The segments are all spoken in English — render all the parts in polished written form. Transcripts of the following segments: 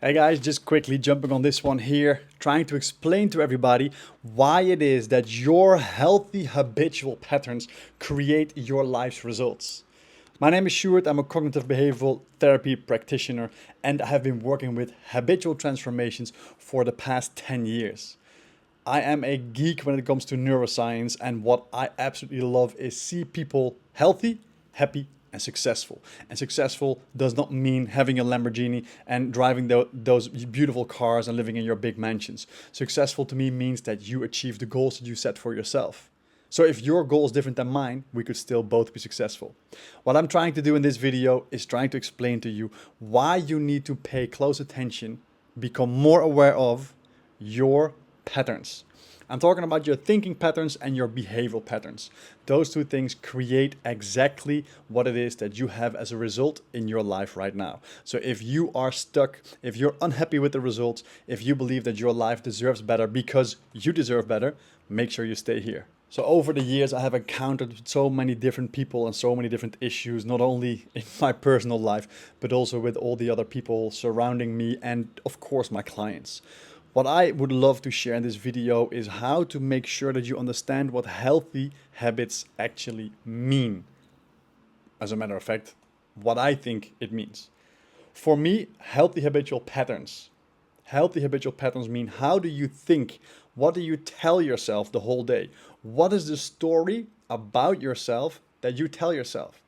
Hey guys, just quickly jumping on this one here, trying to explain to everybody why it is that your healthy habitual patterns create your life's results. My name is Stuart, I'm a cognitive behavioral therapy practitioner, and I have been working with habitual transformations for the past 10 years. I am a geek when it comes to neuroscience, and what I absolutely love is see people healthy, happy, and successful. And successful does not mean having a Lamborghini and driving those beautiful cars and living in your big mansions. Successful to me means that you achieve the goals that you set for yourself. So if your goal is different than mine, we could still both be successful. What I'm trying to do in this video is trying to explain to you why you need to pay close attention, become more aware of your patterns. I'm talking about your thinking patterns and your behavioral patterns. Those two things create exactly what it is that you have as a result in your life right now. So if you are stuck, if you're unhappy with the results, if you believe that your life deserves better because you deserve better, make sure you stay here. So over the years, I have encountered so many different people and so many different issues, not only in my personal life, but also with all the other people surrounding me and of course my clients. What I would love to share in this video is how to make sure that you understand what healthy habits actually mean. As a matter of fact, what I think it means. For me, healthy habitual patterns. Healthy habitual patterns mean how do you think? What do you tell yourself the whole day? What is the story about yourself that you tell yourself?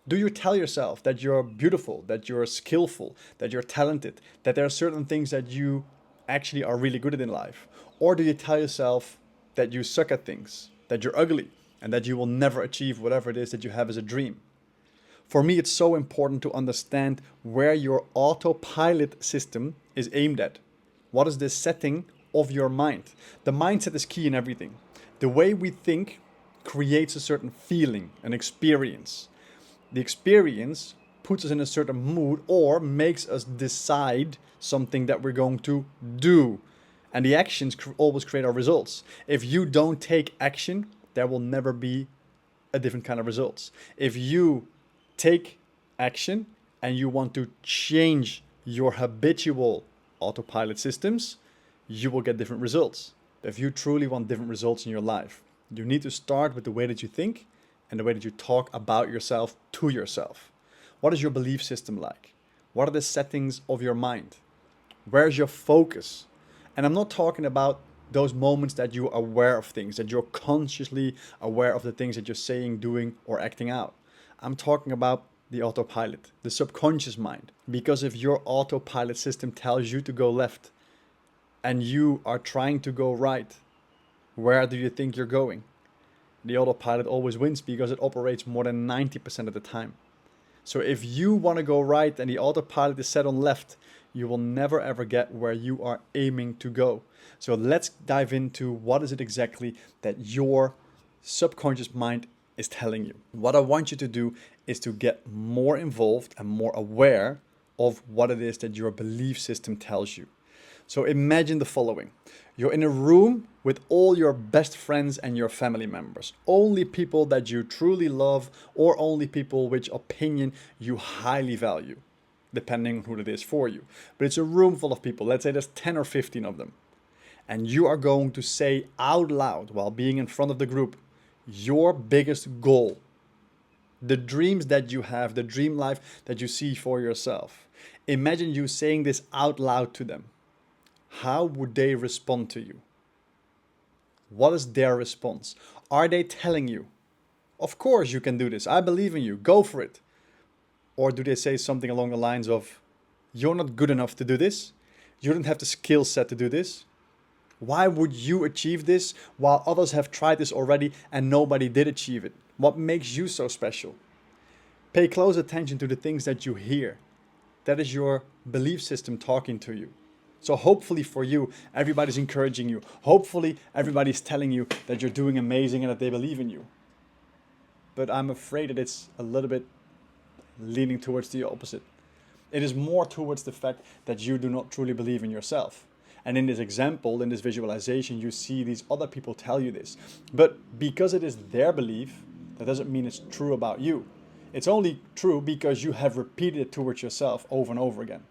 Do you tell yourself that you're beautiful, that you're skillful, that you're talented, that there are certain things that you actually are really good at in life? Or do you tell yourself that you suck at things, that you're ugly, and that you will never achieve whatever it is that you have as a dream? For me, it's so important to understand where your autopilot system is aimed at. What is the setting of your mind? The mindset is key in everything. The way we think creates a certain feeling, an experience. The experience puts us in a certain mood or makes us decide something that we're going to do. And the actions always create our results. If you don't take action, there will never be a different kind of results. If you take action and you want to change your habitual autopilot systems, you will get different results. If you truly want different results in your life, you need to start with the way that you think and the way that you talk about yourself to yourself. What is your belief system like? What are the settings of your mind? Where's your focus? And I'm not talking about those moments that you're aware of things, that you're consciously aware of the things that you're saying, doing, or acting out. I'm talking about the autopilot, the subconscious mind. Because if your autopilot system tells you to go left and you are trying to go right, where do you think you're going? The autopilot always wins because it operates more than 90% of the time. So if you want to go right and the autopilot is set on left, you will never ever get where you are aiming to go. So let's dive into what is it exactly that your subconscious mind is telling you. What I want you to do is to get more involved and more aware of what it is that your belief system tells you. So imagine the following. You're in a room with all your best friends and your family members. Only people that you truly love or only people which opinion you highly value, depending on who it is for you. But it's a room full of people. Let's say there's 10 or 15 of them. And you are going to say out loud while being in front of the group, your biggest goal, the dreams that you have, the dream life that you see for yourself. Imagine you saying this out loud to them. How would they respond to you? What is their response? Are they telling you, of course you can do this, I believe in you, go for it? Or do they say something along the lines of, you're not good enough to do this, you don't have the skill set to do this? Why would you achieve this while others have tried this already and nobody did achieve it? What makes you so special? Pay close attention to the things that you hear. That is your belief system talking to you. So hopefully for you, everybody's encouraging you. Hopefully everybody's telling you that you're doing amazing and that they believe in you. But I'm afraid that it's a little bit leaning towards the opposite. It is more towards the fact that you do not truly believe in yourself. And in this example, in this visualization, you see these other people tell you this. But because it is their belief, that doesn't mean it's true about you. It's only true because you have repeated it towards yourself over and over again.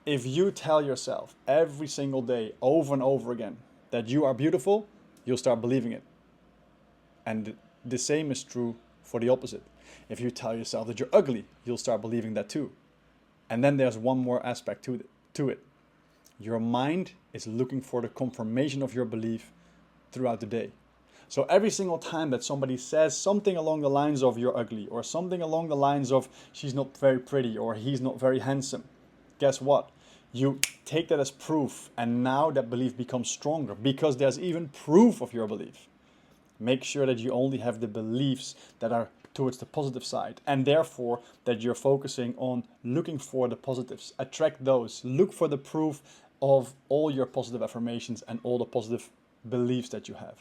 If you tell yourself every single day, over and over again, that you are beautiful, you'll start believing it. And the same is true for the opposite. If you tell yourself that you're ugly, you'll start believing that too. And then there's one more aspect to it. Your mind is looking for the confirmation of your belief throughout the day. So every single time that somebody says something along the lines of you're ugly, or something along the lines of she's not very pretty, or he's not very handsome, guess what? You take that as proof, and now that belief becomes stronger because there's even proof of your belief. Make sure that you only have the beliefs that are towards the positive side, and therefore that you're focusing on looking for the positives. Attract those. Look for the proof of all your positive affirmations and all the positive beliefs that you have.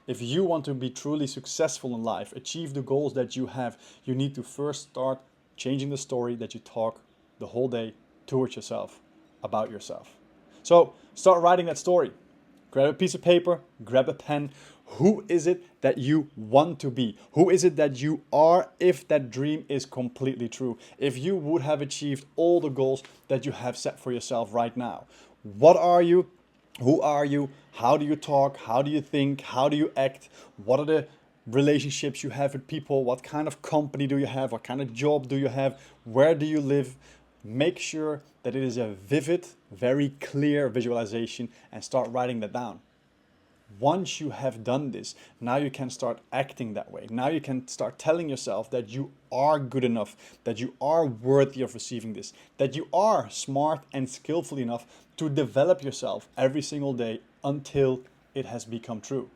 If you want to be truly successful in life, achieve the goals that you have, you need to first start changing the story that you talk the whole day towards yourself, about yourself. So start writing that story. Grab a piece of paper, grab a pen. Who is it that you want to be? Who is it that you are if that dream is completely true? If you would have achieved all the goals that you have set for yourself right now. What are you? Who are you? How do you talk? How do you think? How do you act? What are the relationships you have with people? What kind of company do you have? What kind of job do you have? Where do you live? Make sure that it is a vivid, very clear visualization and start writing that down. Once you have done this, now you can start acting that way. Now you can start telling yourself that you are good enough, that you are worthy of receiving this, that you are smart and skillful enough to develop yourself every single day until it has become true.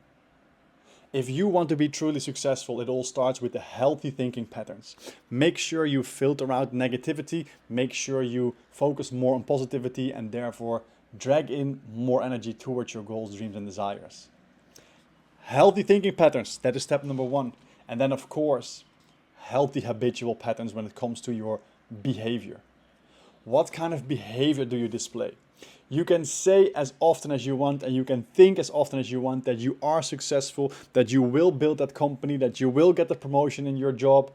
If you want to be truly successful, it all starts with the healthy thinking patterns. Make sure you filter out negativity, make sure you focus more on positivity, and therefore drag in more energy towards your goals, dreams, and desires. Healthy thinking patterns, that is step number one. And then, of course, healthy habitual patterns when it comes to your behavior. What kind of behavior do you display? You can say as often as you want, and you can think as often as you want that you are successful, that you will build that company, that you will get the promotion in your job.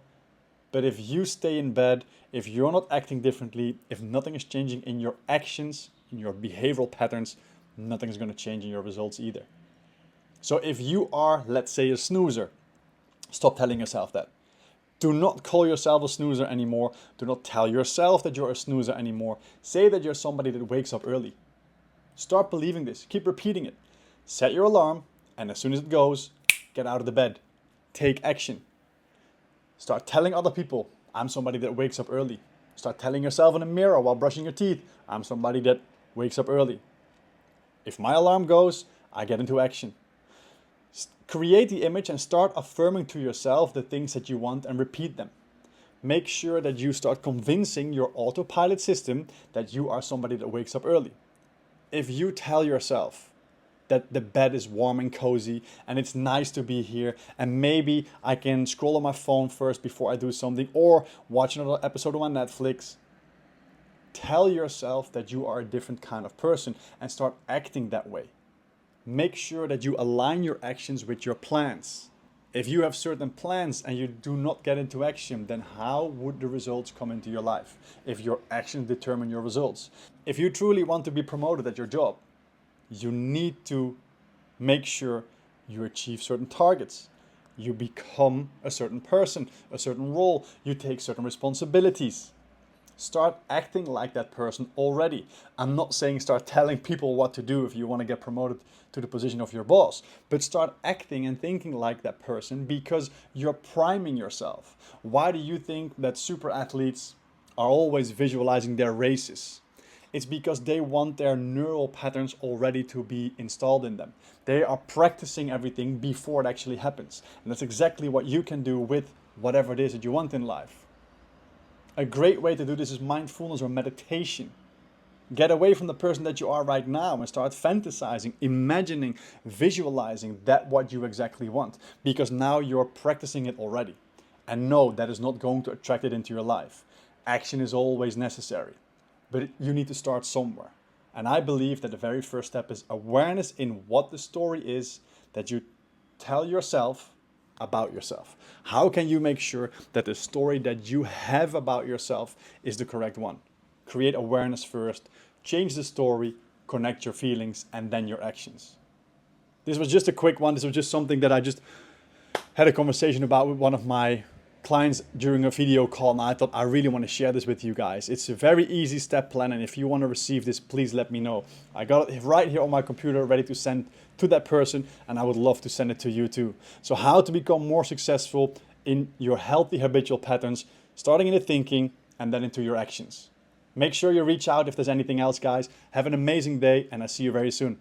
But if you stay in bed, if you're not acting differently, if nothing is changing in your actions, in your behavioral patterns, nothing is going to change in your results either. So if you are, let's say, a snoozer, stop telling yourself that. Do not call yourself a snoozer anymore. Do not tell yourself that you're a snoozer anymore. Say that you're somebody that wakes up early. Start believing this. Keep repeating it. Set your alarm, and as soon as it goes, get out of the bed. Take action. Start telling other people, I'm somebody that wakes up early. Start telling yourself in the mirror while brushing your teeth, I'm somebody that wakes up early. If my alarm goes, I get into action. Create the image and start affirming to yourself the things that you want and repeat them. Make sure that you start convincing your autopilot system that you are somebody that wakes up early. If you tell yourself that the bed is warm and cozy and it's nice to be here and maybe I can scroll on my phone first before I do something or watch another episode on Netflix, tell yourself that you are a different kind of person and start acting that way. Make sure that you align your actions with your plans. If you have certain plans and you do not get into action, then how would the results come into your life if your actions determine your results? If you truly want to be promoted at your job, you need to make sure you achieve certain targets. You become a certain person, a certain role. You take certain responsibilities. Start acting like that person already. I'm not saying start telling people what to do if you want to get promoted to the position of your boss, but start acting and thinking like that person because you're priming yourself. Why do you think that super athletes are always visualizing their races? It's because they want their neural patterns already to be installed in them. They are practicing everything before it actually happens. And that's exactly what you can do with whatever it is that you want in life. A great way to do this is mindfulness or meditation. Get away from the person that you are right now and start fantasizing, imagining, visualizing that what you exactly want. Because now you're practicing it already. And no, that is not going to attract it into your life. Action is always necessary. But you need to start somewhere. And I believe that the very first step is awareness in what the story is that you tell yourself about yourself. How can you make sure that the story that you have about yourself is the correct one? create awareness first, change the story, connect your feelings, and then your actions. This was just a quick one. This was just something that I just had a conversation about with one of my clients during a video call, and I thought I really want to share this with you guys. It's a very easy step plan, and if you want to receive this, please let me know. I got it right here on my computer ready to send to that person, and I would love to send it to you too. So how to become more successful in your healthy habitual patterns, starting in the thinking and then into your actions. Make sure you reach out if there's anything else, guys. Have an amazing day, and I'll see you very soon.